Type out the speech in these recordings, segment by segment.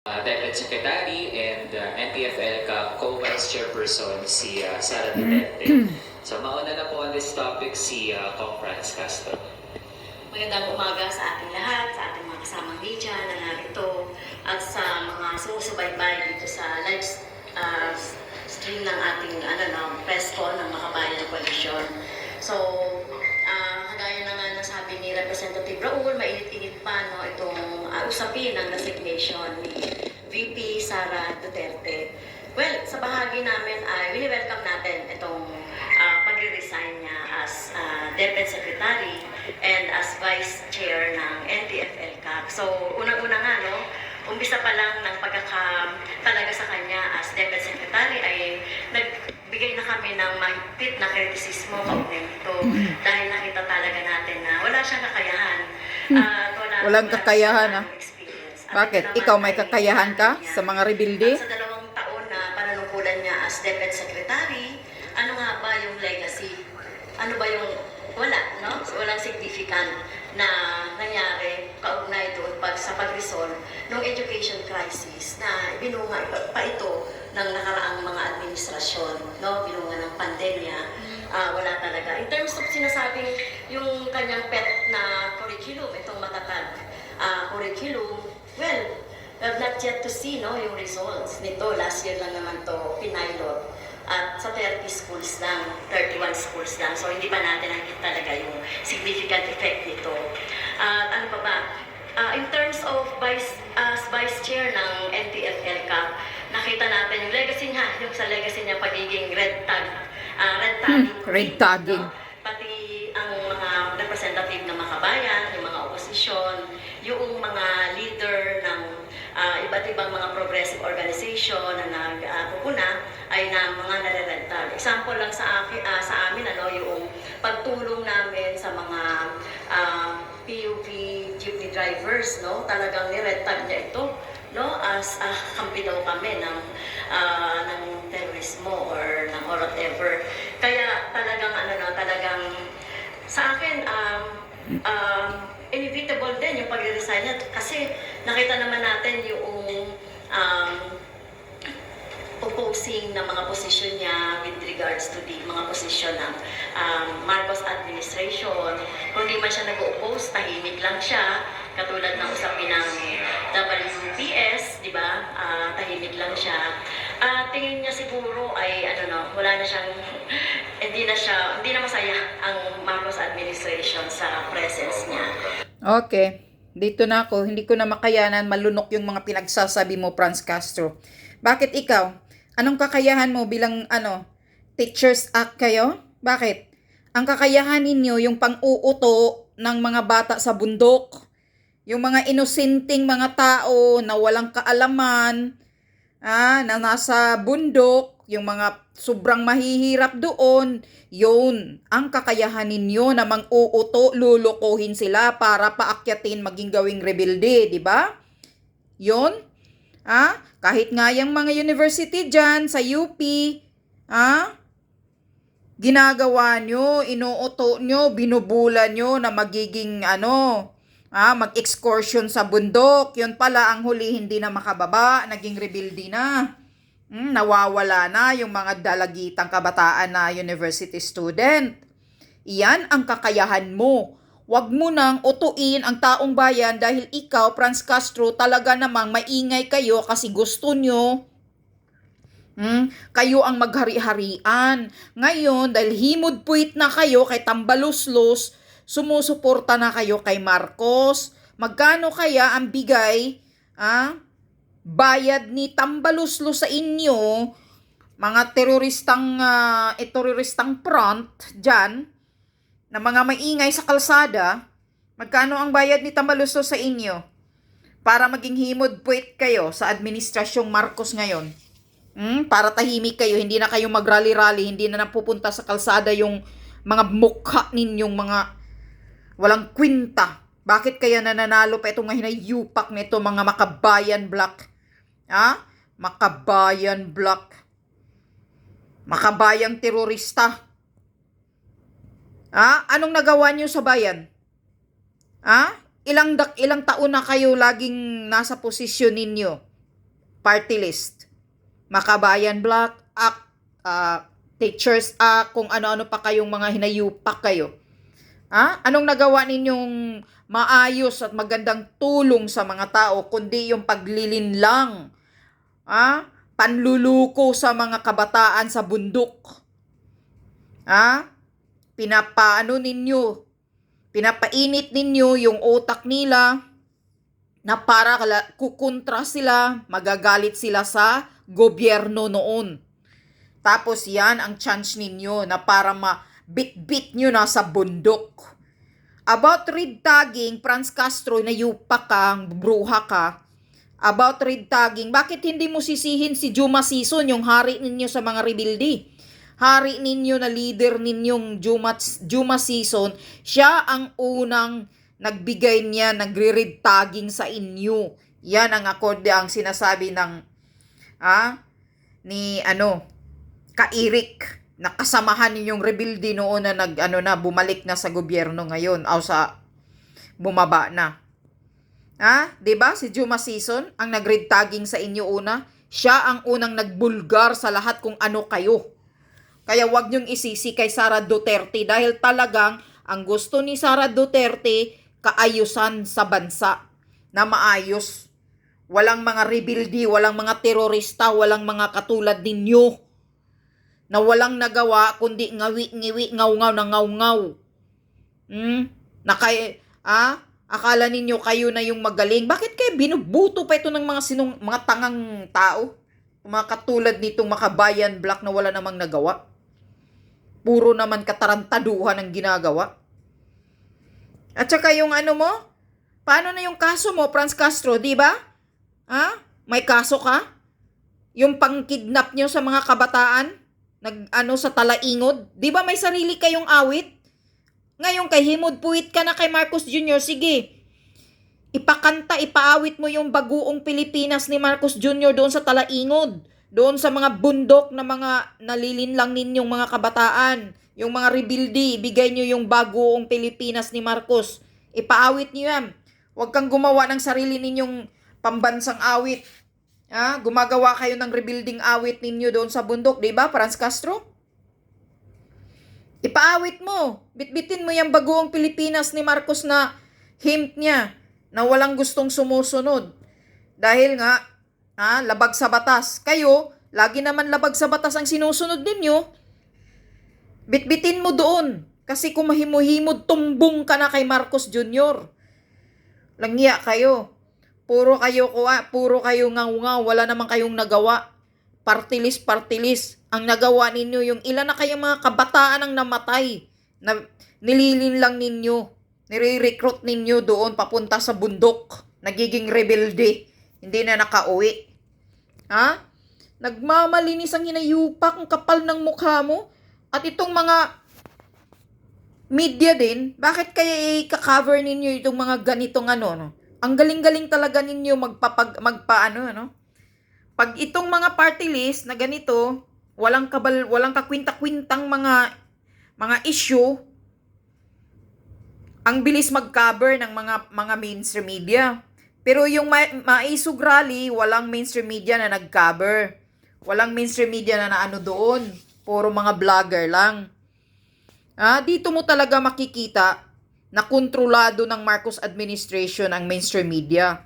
Deputy Secretary and NTF-ELCA Co-Vice Chairperson si Sara Duterte. So mauna na po on this topic si Kong Franz Castro. Magandang umaga sa ating lahat, sa ating mga kasamang media na narito at sa mga sumusubaybay dito sa live stream ng ating press call ng Makabayan Coalition. So, kagaya na nga ng sabi ni Representative Raul, mainit-init pa itong usapin ng resignation ni VP Sara Duterte. Well, sa bahagi namin ay wini-welcome natin itong pagre-resign niya as Deputy Secretary and as Vice Chair ng NTF-ELCA. So, unang-una nga, umpisa pa lang ng talaga sa kanya as Deputy Secretary ay nagbigay na kami ng mahigpit na kritisismo kaugnay nito dahil nakita talaga natin na wala siyang kakayahan. Walang kakayahan, Bakit? Ikaw may kakayahan ka sa mga rebilde? Sa 2 taon na panunungkulan niya as Deputy Secretary, ano nga ba yung legacy? Ano ba yung wala, Walang significant na nangyari kaugnay doon sa pag-resolve ng education crisis na binunga pa ito ng nakaraang mga administrasyon, binunga ng pandemya. Wala talaga. In terms of sinasabing yung kanyang pet na curriculum, itong matatag curriculum, well, we have not yet to see yung results nito. Last year lang naman to pinilot at sa 30 schools lang, 31 schools lang. So hindi pa natin nakikita talaga yung significant effect nito. Ano pa ba? In terms of as Vice Chair ng NTF-ELCA, nakita natin yung legacy niya, yung sa legacy niya pagiging red tagging. Pati ang mga representative ng Makabayan, yung mga oposisyon, yung mga leader ng iba't ibang mga progressive organization na nagpupuna ay na mga nare-rental. Example lang sa amin, yung pagtulong namin sa mga PUV jeepney drivers, talagang ni-rentag niya ito, as kampi daw kami ng terrorismo or ng whatever. Kaya talagang talagang sa akin inevitable din yung pag-resign niya kasi nakita naman natin yung opposing na mga posisyon niya with regards to the mga posisyon ng Marcos administration. Kung di man siya nag-oppose, tahimik lang siya. Katulad ng usapin ng WPS, di ba? Tahimik lang siya. Tingin niya siguro ay wala na siyang hindi na masaya ang Marcos administration sa presence niya. Okay. Dito na ako. Hindi ko na makayanan malunok yung mga pinagsasabi mo, Franz Castro. Bakit ikaw? Anong kakayahan mo bilang Teachers Act kayo? Bakit? Ang kakayahan ninyo yung pang-uuto ng mga bata sa bundok. Yung mga inosenteng mga tao na walang kaalaman, na nasa bundok, yung mga sobrang mahihirap doon, yun, ang kakayahan ninyo na mang-uuto, lulukohin sila para paakyatin maging gawing rebelde, di ba? Yun, kahit nga yung mga university dyan sa UP, ginagawa nyo, inuuto nyo, binubula nyo na magiging mag-excursion sa bundok. Yun pala ang huli hindi na makababa, naging rebelde na. Nawawala na yung mga dalagitang kabataan na university student. Iyan ang kakayahan mo. Huwag mo nang utuin ang taong bayan dahil ikaw, Franz Castro, talaga namang maingay kayo kasi gusto nyo. Kayo ang maghari-harian. Ngayon, dahil himod-puwit na kayo kay Tambaluslos, sumusuporta na kayo kay Marcos. Magkano kaya ang bigay, bayad ni Tambaluslos sa inyo, mga teroristang front dyan, na mga maingay sa kalsada? Magkano ang bayad ni Tambaluslos sa inyo para maging himod-puwit kayo sa administrasyong Marcos ngayon? Para tahimik kayo, hindi na kayo mag-rally-rally, hindi na napupunta sa kalsada yung mga mukha ninyong mga walang kwinta. Bakit kaya nananalo pa itong hinayupak nito mga Makabayan Black? Makabayan Black. Makabayang terorista. Anong nagawa niyo sa bayan? Ilang taon na kayo laging nasa posisyon ninyo? party list. Makabayan Block, ACT, Teachers Act, kung ano-ano pa kayong mga hinayupak kayo. Anong nagawa ninyong maayos at magandang tulong sa mga tao, kundi yung paglilinlang, panluluko sa mga kabataan sa bundok. Pinapainit ninyo yung utak nila na para kukontra sila, magagalit sila sa gobyerno noon. Tapos yan ang chance ninyo na para bit-bit nyo na sa bundok. About red tagging, Franz Castro, nayupak ka, bruha ka. About red tagging, bakit hindi mo sisihin si Juma Sison, yung hari ninyo sa mga rebelde? Hari ninyo na leader ninyong Juma Sison, siya ang unang nagbigay niya, nagre-red tagging sa inyo. Yan ang akorde ang sinasabi ng Ka-Eric, na kasamahan ninyong rebelde noon na bumalik na sa gobyerno ngayon o sa bumaba na. 'Di ba? Si Juma Sison ang nag-red tagging sa inyo una. Siya ang unang nagbulgar sa lahat kung ano kayo. Kaya wag niyong isisi kay Sara Duterte dahil talagang ang gusto ni Sara Duterte kaayusan sa bansa na maayos. Walang mga rebelde, walang mga terorista, walang mga katulad ninyo na walang nagawa kundi ngawi-ngiwi, ngaw-ngaw na ngaw-ngaw. Akala ninyo kayo na yung magaling. Bakit kayo binubuto pa ito ng mga tangang tao? Mga katulad nitong Makabayan Block na wala namang nagawa. Puro naman katarantaduhan ang ginagawa. At saka yung paano na yung kaso mo, Franz Castro, di ba? May kaso ka? Yung pang-kidnap nyo sa mga kabataan? Sa talaingod? Di ba may sarili kayong awit? Ngayon kay himod puwit ka na kay Marcos Jr., sige. Ipakanta, ipaawit mo yung baguong Pilipinas ni Marcos Jr. doon sa talaingod. Doon sa mga bundok na mga nalilinlang ninyong mga kabataan. Yung mga rebelde, ibigay nyo yung baguong Pilipinas ni Marcos. Ipaawit nyo yan. Huwag kang gumawa ng sarili ninyong pambansang awit. Gumagawa kayo ng rebuilding awit ninyo doon sa bundok, di ba, Franz Castro? Ipaawit mo. Bitbitin mo yung baguong Pilipinas ni Marcos na hymn niya na walang gustong sumusunod. Dahil nga, labag sa batas. Kayo, lagi naman labag sa batas ang sinusunod ninyo. Bitbitin mo doon. Kasi kung mahimuhimod, tumbong ka na kay Marcos Jr. Langya kayo. Puro kayo ngaw-ngaw, wala naman kayong nagawa. Partilis. Ang nagawa ninyo, yung ilan na kayong mga kabataan ang namatay, na nililin lang ninyo, nire-recruit ninyo doon papunta sa bundok, nagiging rebelde, hindi na nakauwi. Nagmamalinis ang hinayupak, ang kapal ng mukha mo, at itong mga media din, bakit kaya i-cover ninyo itong mga ganitong Ang galing-galing talaga ninyo Pag itong mga party list na ganito, walang kakwinta-kwintang mga issue, ang bilis mag-cover ng mga mainstream media. Pero yung maisog rally, walang mainstream media na nag-cover. Walang mainstream media na doon. Puro mga vlogger lang. Dito mo talaga makikita na kontrolado ng Marcos administration ang mainstream media.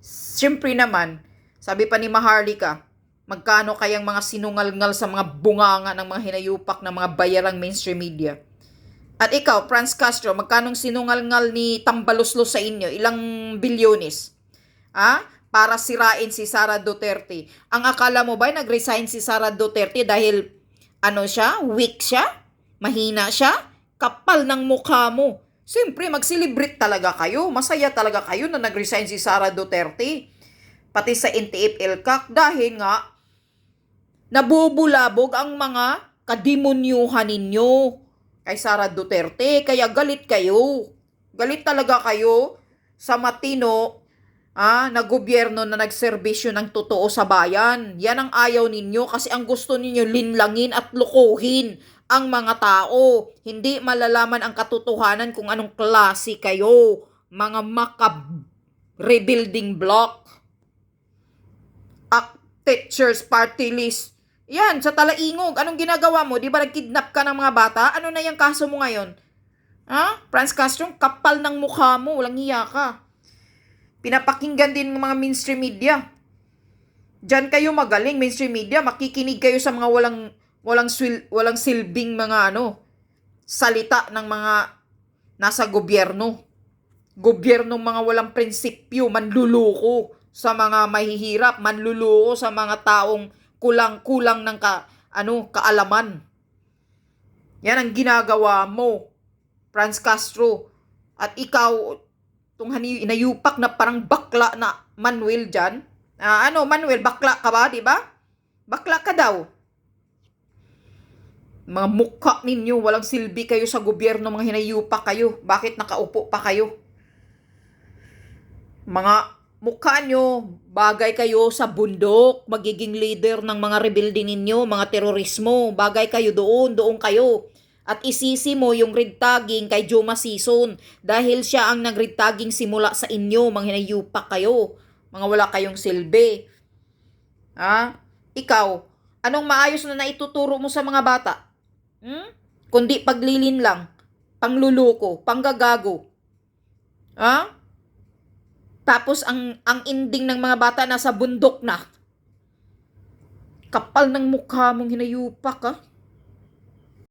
Siyempre naman, sabi pa ni Maharlika, magkano kayang mga sinungal-ngal sa mga bunganga ng mga hinayupak ng mga bayarang mainstream media? At ikaw, Franz Castro, magkanong sinungal-ngal ni Tambaluslos sa inyo? Ilang bilyones? Para sirain si Sara Duterte. Ang akala mo ba nag-resign si Sara Duterte dahil weak siya? Mahina siya? Kapal ng mukha mo. Siyempre, mag-celebrate talaga kayo. Masaya talaga kayo na nag-resign si Sara Duterte. Pati sa NTF-ELCAC dahil nga nabubulabog ang mga kademonyuhan ninyo kay Sara Duterte. Kaya galit kayo. Galit talaga kayo sa matino na gobyerno na nagserbisyo ng totoo sa bayan. Yan ang ayaw ninyo kasi ang gusto ninyo linlangin at lukuhin ang mga tao. Hindi malalaman ang katotohanan kung anong klase kayo. Mga rebuilding block. Teachers Party List. Yan, sa Talaingog. Anong ginagawa mo? Di ba nag-kidnap ka ng mga bata? Ano na yung kaso mo ngayon? Ha? Franz Castro, kapal ng mukha mo. Walang hiya ka. Pinapakinggan din ng mga mainstream media. Diyan kayo magaling, mainstream media. Makikinig kayo sa mga walang silbing mga salita ng mga nasa gobyerno. Gobyernong mga walang prinsipyo, manluloko sa mga mahihirap, manluloko sa mga taong kulang-kulang ng kaalaman. Yan ang ginagawa mo, Franz Castro. At ikaw, itong inayupak na parang bakla na Manuel dyan. Manuel, bakla ka ba, di ba? Bakla ka daw. Mga mukha ninyo, walang silbi kayo sa gobyerno, mga hinayupak kayo. Bakit nakaupo pa kayo? Mga mukha nyo, bagay kayo sa bundok, magiging leader ng mga rebelde ninyo, mga terorismo, bagay kayo doon kayo. At isisi mo yung red tagging kay Joma Sison dahil siya ang nag-red tagging simula sa inyo, mga hinayupak kayo, mga wala kayong silbi. Ikaw, anong maayos na naituturo mo sa mga bata? Kundi paglilin lang, pangluluko, panggagago. Tapos ang ending ng mga bata nasa bundok na. Kapal ng mukha mong hinayupak,